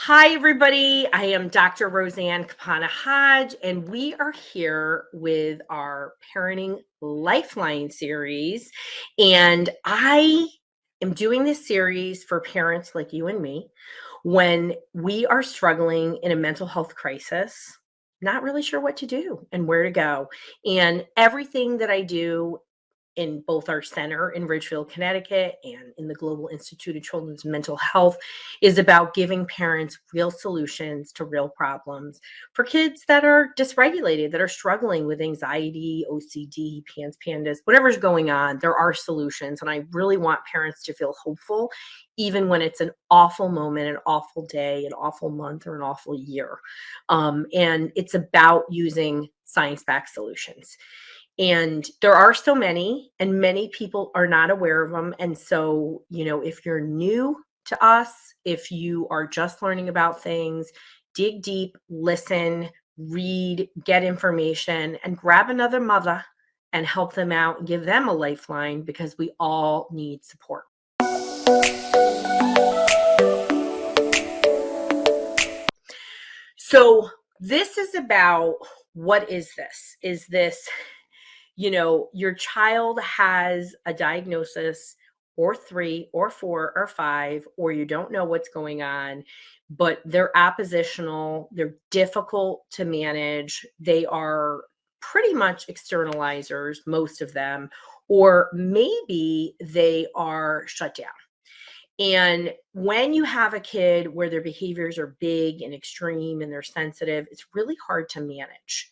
Hi, everybody. I am Dr. Roseann Capanna-Hodge, and we are here with our Parenting Lifeline series. And I am doing this series for parents like you and me when we are struggling in a mental health crisis, not really sure what to do and where to go. And everything that I do in both our center in Ridgefield, Connecticut, and in the Global Institute of Children's Mental Health is about giving parents real solutions to real problems for kids that are dysregulated, that are struggling with anxiety, OCD, PANS, PANDAS, whatever's going on. There are solutions. And I really want parents to feel hopeful, even when it's an awful moment, an awful day, an awful month, or an awful year. And it's about using science-backed solutions. And there are so many, and many people are not aware of them. And so, if you're new to us, if you are just learning about things, dig deep, listen, read, get information, and grab another mother and help them out and give them a lifeline because we all need support. So, this is about what is this? Is this your child has a diagnosis or 3 or 4 or 5, or you don't know what's going on, but they're oppositional, they're difficult to manage, they are pretty much externalizers, most of them, or maybe they are shut down. And when you have a kid where their behaviors are big and extreme and they're sensitive, it's really hard to manage.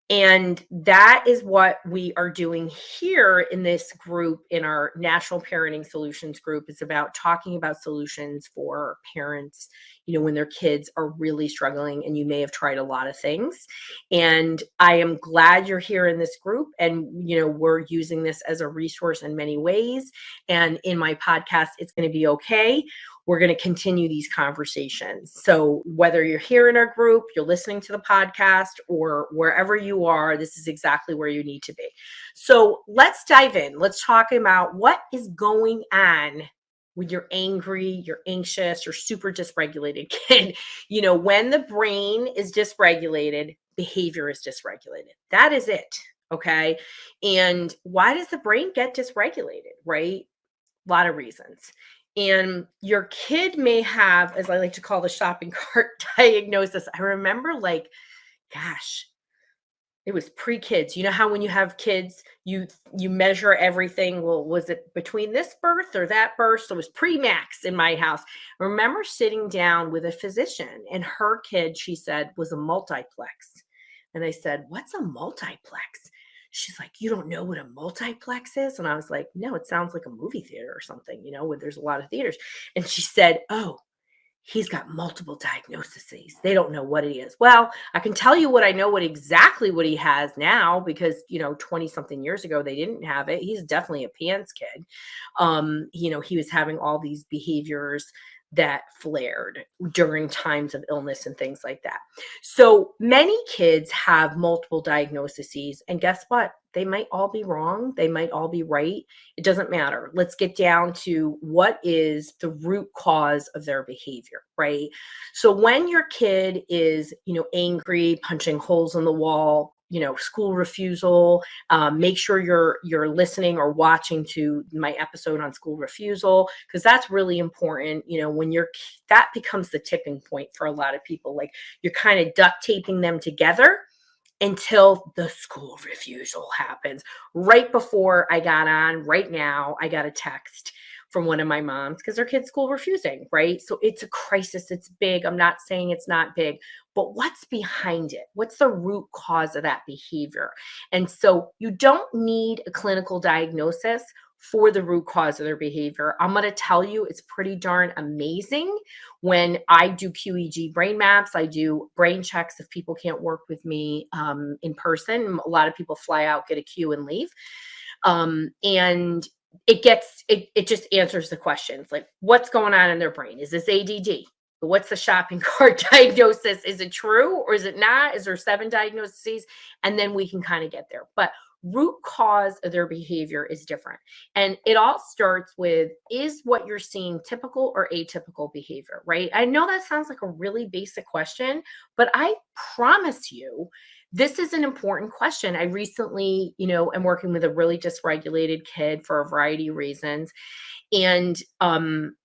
And that is what we are doing here in this group, in our National Parenting Solutions group. It's about talking about solutions for parents, when their kids are really struggling and you may have tried a lot of things. And I am glad you're here in this group. And, we're using this as a resource in many ways. And in my podcast, It's Going to Be Okay, we're going to continue these conversations. So whether you're here in our group, you're listening to the podcast, or wherever you are, this is exactly where you need to be. So let's dive in. Let's talk about what is going on when you're angry, you're anxious, you're super dysregulated kid. When the brain is dysregulated, behavior is dysregulated. That is it. Okay. And why does the brain get dysregulated, right? A lot of reasons. And your kid may have, as I like to call the shopping cart diagnosis. I remember, gosh, it was pre-kids. You know how when you have kids, you measure everything. Well, was it between this birth or that birth? So it was pre-max in my house. I remember sitting down with a physician, and her kid, she said, was a multiplex. And I said, "What's a multiplex?" She's like, "You don't know what a multiplex is?" And I was like, "No, it sounds like a movie theater or something, where there's a lot of theaters." And she said, "Oh, he's got multiple diagnoses. They don't know what it is." Well, I can tell you exactly what he has now, because 20 something years ago they didn't have it. He's definitely a PANS kid. He was having all these behaviors that flared during times of illness and things like that. So many kids have multiple diagnoses, and guess what? They might all be wrong. They might all be right. It doesn't matter. Let's get down to what is the root cause of their behavior, right? So when your kid is, angry, punching holes in the wall, school refusal, make sure you're listening or watching to my episode on school refusal, because that's really important. When that becomes the tipping point for a lot of people. Like, you're kind of duct taping them together until the school refusal happens. Right before I got on, right now, I got a text from one of my moms because their kid's school refusing, right? So it's a crisis. It's big. I'm not saying it's not big, but what's behind it? What's the root cause of that behavior? And so you don't need a clinical diagnosis for the root cause of their behavior. I'm going to tell you, it's pretty darn amazing. When I do QEEG brain maps, I do brain checks if people can't work with me in person. A lot of people fly out, get a Q, and leave. And it just answers the questions, like, what's going on in their brain? Is this ADD? What's the shopping cart diagnosis? Is it true or is it not? Is there 7 diagnoses? And then we can kind of get there. But root cause of their behavior is different. And it all starts with, is what you're seeing typical or atypical behavior, right? I know that sounds like a really basic question, but I promise you, this is an important question. I recently, am working with a really dysregulated kid for a variety of reasons, and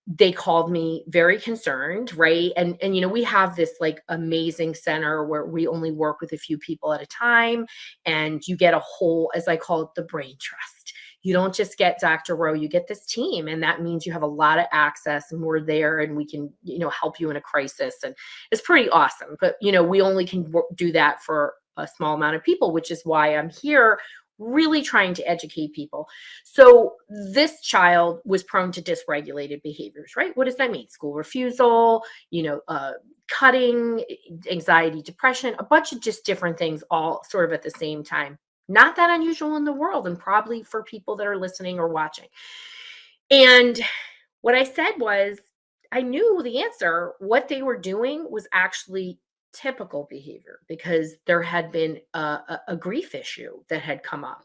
they called me very concerned, right? And we have this like amazing center where we only work with a few people at a time, and you get a whole, as I call it, the brain trust. You don't just get Dr. Rowe, you get this team, and that means you have a lot of access, and we're there, and we can help you in a crisis, and it's pretty awesome. But we only can do that for a small amount of people, which is why I'm here really trying to educate people. So this child was prone to dysregulated behaviors, right? What does that mean? School refusal, cutting, anxiety, depression, a bunch of just different things all sort of at the same time. Not that unusual in the world, and probably for people that are listening or watching. And what I said was, I knew the answer. What they were doing was actually typical behavior, because there had been a grief issue that had come up.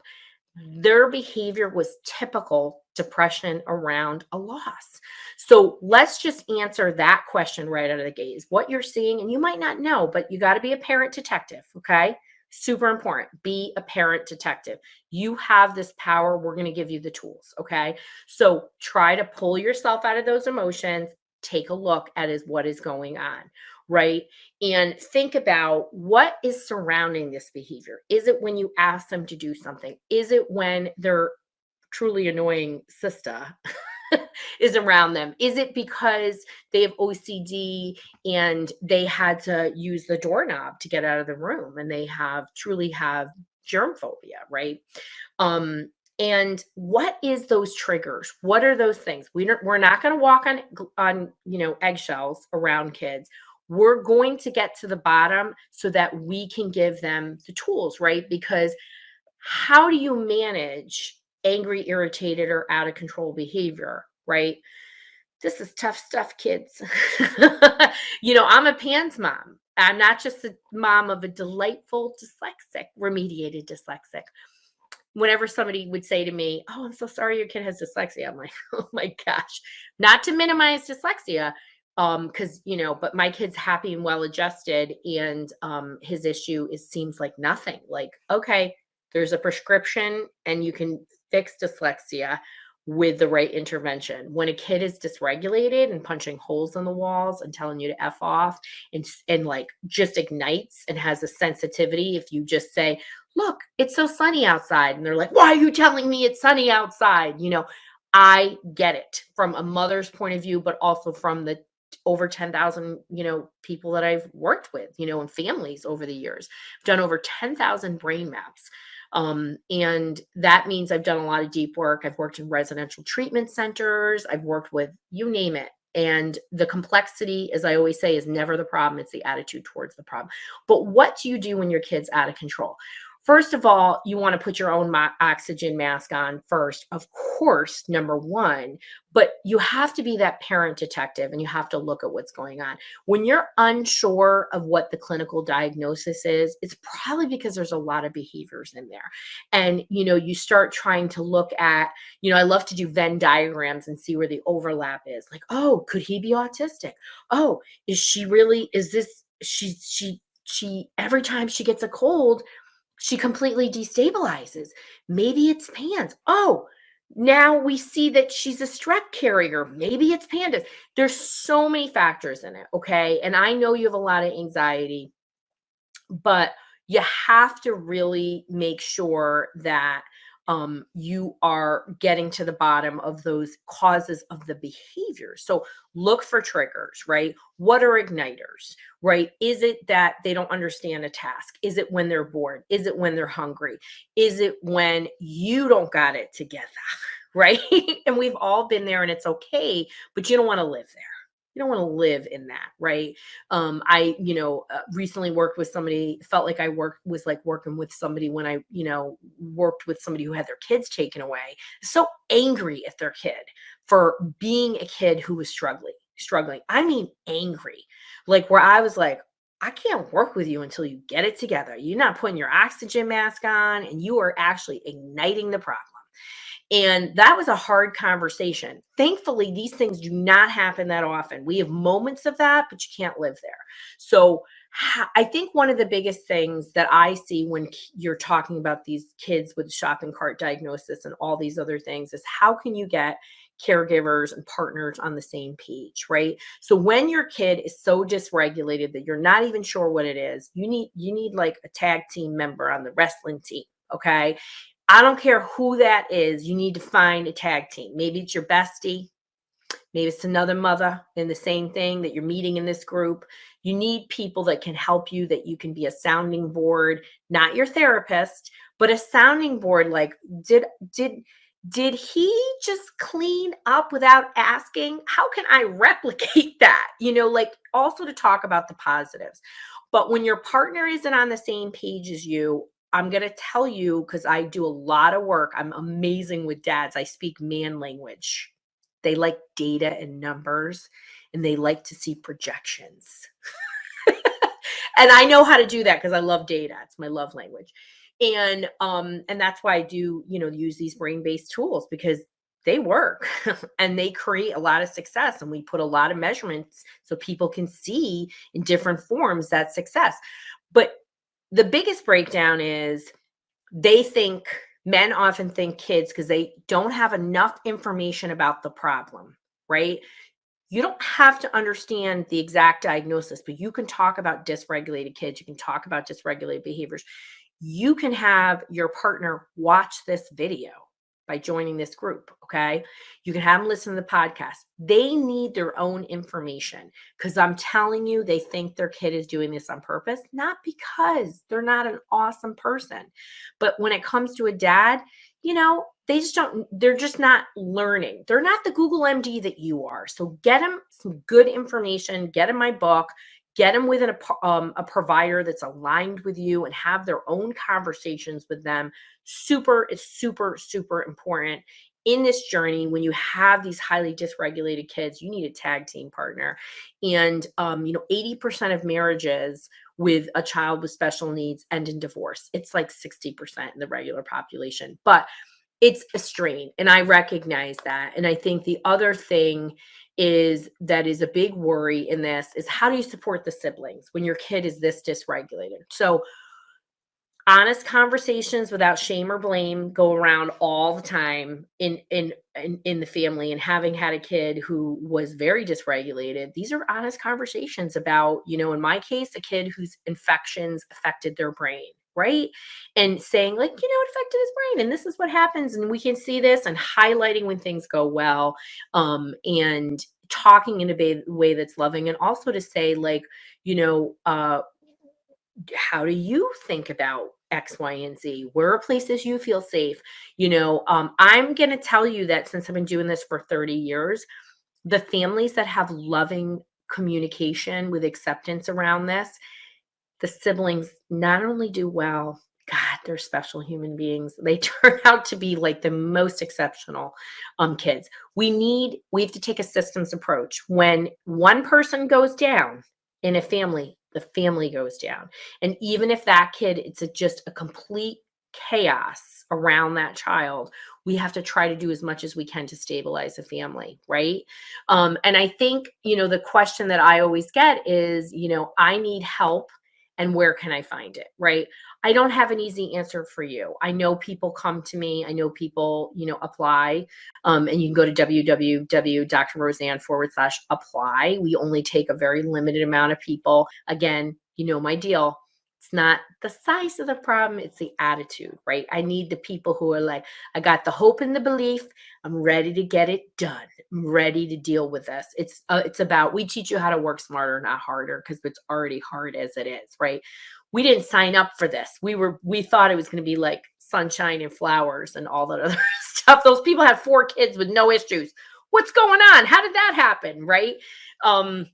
Their behavior was typical depression around a loss. So let's just answer that question right out of the gate. Is what you're seeing, and you might not know, but you got to be a parent detective, okay? Super important. Be a parent detective. You have this power. We're going to give you the tools, okay? So try to pull yourself out of those emotions. Take a look at what is going on, right? And think about what is surrounding this behavior. Is it when you ask them to do something? Is it when their truly annoying sister is around them? Is it because they have OCD and they had to use the doorknob to get out of the room, and they truly have germ phobia, right? And what is those triggers? What are those things? We're not going to walk on eggshells around kids. We're going to get to the bottom so that we can give them the tools, right? Because how do you manage angry, irritated, or out of control behavior, right? This is tough stuff, kids. I'm a PANS mom. I'm not just a mom of a delightful dyslexic, remediated dyslexic. Whenever somebody would say to me, "Oh, I'm so sorry your kid has dyslexia," I'm like, "Oh my gosh." Not to minimize dyslexia, because but my kid's happy and well adjusted, and his issue seems like nothing. Like, okay, there's a prescription, and you can fix dyslexia with the right intervention. When a kid is dysregulated and punching holes in the walls and telling you to F off, and like just ignites and has a sensitivity, if you just say, "Look, it's so sunny outside," and they're like, "Why are you telling me it's sunny outside?" I get it from a mother's point of view, but also from the over 10,000, people that I've worked with, and families over the years. I've done over 10,000 brain maps. And that means I've done a lot of deep work. I've worked in residential treatment centers. I've worked with, you name it. And the complexity, as I always say, is never the problem. It's the attitude towards the problem. But what do you do when your kid's out of control? First of all, you want to put your own oxygen mask on first, of course, number one, but you have to be that parent detective, and you have to look at what's going on. When you're unsure of what the clinical diagnosis is, it's probably because there's a lot of behaviors in there. And, you start trying to look at, I love to do Venn diagrams and see where the overlap is. Like, oh, could he be autistic? Oh, she every time she gets a cold, she completely destabilizes. Maybe it's PANS. Oh, now we see that she's a strep carrier. Maybe it's PANDAS. There's so many factors in it, okay? And I know you have a lot of anxiety, but you have to really make sure that you are getting to the bottom of those causes of the behavior. So look for triggers, right? What are igniters, right? Is it that they don't understand a task? Is it when they're bored? Is it when they're hungry? Is it when you don't got it together, right? And we've all been there, and it's okay, but you don't want to live there. You don't want to live in that, right? I recently worked with somebody, felt like was like working with somebody when I worked with somebody who had their kids taken away, so angry at their kid for being a kid who was struggling. I mean angry, like where I was like, I can't work with you until you get it together. You're not putting your oxygen mask on and you are actually igniting the problem. And that was a hard conversation. Thankfully, these things do not happen that often. We have moments of that, but you can't live there. So I think one of the biggest things that I see when you're talking about these kids with shopping cart diagnosis and all these other things is how can you get caregivers and partners on the same page, right? So when your kid is so dysregulated that you're not even sure what it is, you need like a tag team member on the wrestling team, okay? I don't care who that is. You need to find a tag team. Maybe it's your bestie. Maybe it's another mother in the same thing that you're meeting in this group. You need people that can help you, that you can be a sounding board, not your therapist, but a sounding board. Like, did he just clean up without asking? How can I replicate that? Like also to talk about the positives. But when your partner isn't on the same page as you, I'm going to tell you, because I do a lot of work. I'm amazing with dads. I speak man language. They like data and numbers, and they like to see projections. And I know how to do that because I love data. It's my love language. And that's why I do, use these brain-based tools, because they work and they create a lot of success. And we put a lot of measurements so people can see in different forms that success. But the biggest breakdown is men often think kids, because they don't have enough information about the problem, right? You don't have to understand the exact diagnosis, but you can talk about dysregulated kids. You can talk about dysregulated behaviors. You can have your partner watch this video by joining this group. Okay. You can have them listen to the podcast. They need their own information, because I'm telling you, they think their kid is doing this on purpose, not because they're not an awesome person. But when it comes to a dad, they're just not learning. They're not the Google MD that you are. So get them some good information, get them my book, get them with a provider that's aligned with you, and have their own conversations with them. It's super, super important in this journey. When you have these highly dysregulated kids, you need a tag team partner. And 80% of marriages with a child with special needs end in divorce. It's like 60% in the regular population, but it's a strain. And I recognize that. And I think the other thing that is a big worry in this is, how do you support the siblings when your kid is this dysregulated? So honest conversations without shame or blame go around all the time in the family. And having had a kid who was very dysregulated, these are honest conversations about, in my case, a kid whose infections affected their brain, right? And saying, like, it affected his brain and this is what happens, and we can see this, and highlighting when things go well, and talking in a way that's loving. And also to say, like, how do you think about X, Y, and Z? Where are places you feel safe? I'm going to tell you that since I've been doing this for 30 years, the families that have loving communication with acceptance around this, the siblings not only do well, God, they're special human beings. They turn out to be like the most exceptional kids. We have to take a systems approach. When one person goes down in a family, the family goes down. And even if that kid, just a complete chaos around that child, we have to try to do as much as we can to stabilize the family, right? And I think, the question that I always get is, I need help, and where can I find it, right? I don't have an easy answer for you. I know people come to me. I know people, apply. And you can go to www.drroseann.com/apply. We only take a very limited amount of people. Again, my deal. It's not the size of the problem, it's the attitude, right? I need the people who are like, I got the hope and the belief. I'm ready to get it done. I'm ready to deal with this. It's about, we teach you how to work smarter, not harder, because it's already hard as it is, right? We didn't sign up for this. We thought it was going to be like sunshine and flowers and all that other stuff. Those people have 4 kids with no issues. What's going on? How did that happen, right? I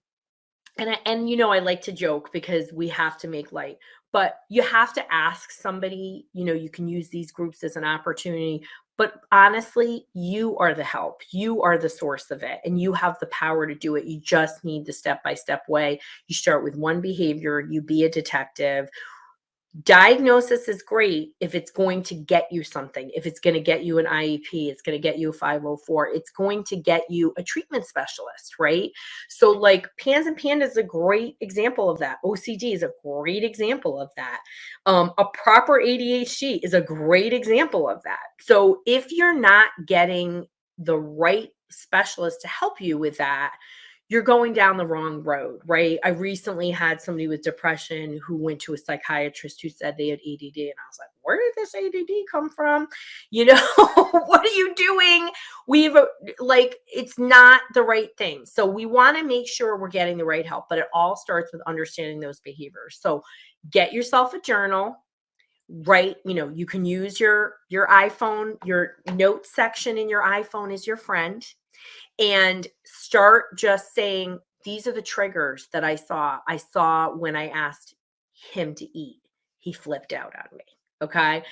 like to joke because we have to make light, but you have to ask somebody. You can use these groups as an opportunity, But honestly, you are the help. You are the source of it, and you have the power to do it. You just need the step by step way. You start with one behavior, you be a detective. Diagnosis is great if it's going to get you something. If it's going to get you an IEP, it's going to get you a 504, it's going to get you a treatment specialist, right? So, like PANS and PANDAS is a great example of that. OCD is a great example of that. A proper ADHD is a great example of that. So, if you're not getting the right specialist to help you with that, you're going down the wrong road, right? I recently had somebody with depression who went to a psychiatrist who said they had ADD. And I was like, where did this ADD come from? You know, what are you doing? We've like, it's not the right thing. So we want to make sure we're getting the right help, but it all starts with understanding those behaviors. So get yourself a journal. Right, you can use your iPhone, your notes section in your iPhone is your friend, and start just saying, these are the triggers that I saw when I asked him to eat. He flipped out on me. Okay.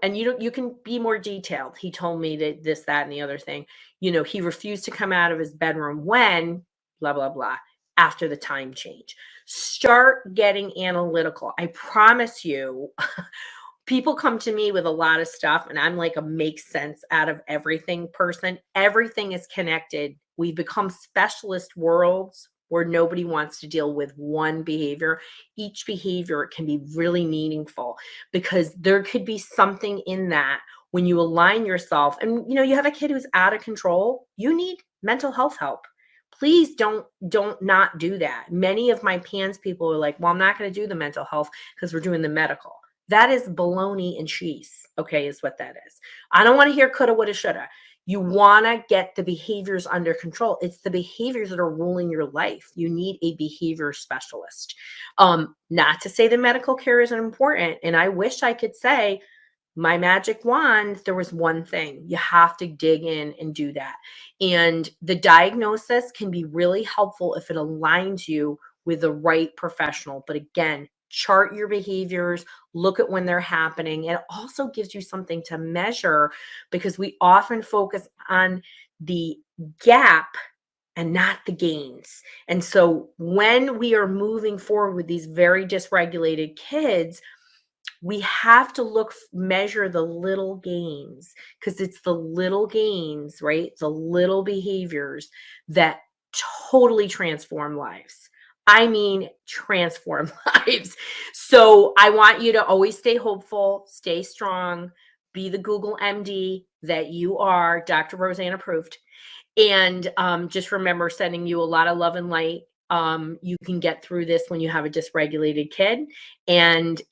And you can be more detailed. He told me that this, that, and the other thing. He refused to come out of his bedroom when blah, blah, blah, after the time change. Start getting analytical. I promise you, people come to me with a lot of stuff, and I'm like a make sense out of everything person. Everything is connected. We've become specialist worlds where nobody wants to deal with one behavior. Each behavior can be really meaningful because there could be something in that when you align yourself. And you have a kid who's out of control, you need mental health help. Please don't not do that. Many of my PANS people are like, well, I'm not going to do the mental health because we're doing the medical. That is baloney and cheese, okay, is what that is. I don't want to hear coulda, woulda, shoulda. You want to get the behaviors under control. It's the behaviors that are ruling your life. You need a behavior specialist. Not to say the medical care isn't important. And I wish I could say my magic wand, there was one thing. You have to dig in and do that. And the diagnosis can be really helpful if it aligns you with the right professional. But again, chart your behaviors, look at when they're happening. It also gives you something to measure because we often focus on the gap and not the gains. And so when we are moving forward with these very dysregulated kids, we have to measure the little gains because it's the little gains, right? The little behaviors that totally transform lives. I mean, transform lives. So I want you to always stay hopeful, stay strong, be the Google MD that you are, Dr. Roseann approved. And just remember, sending you a lot of love and light. You can get through this when you have a dysregulated kid. And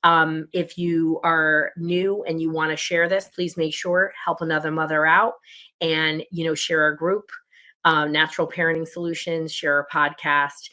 if you are new and you want to share this, please make sure help another mother out and share our group, Natural Parenting Solutions, share our podcast.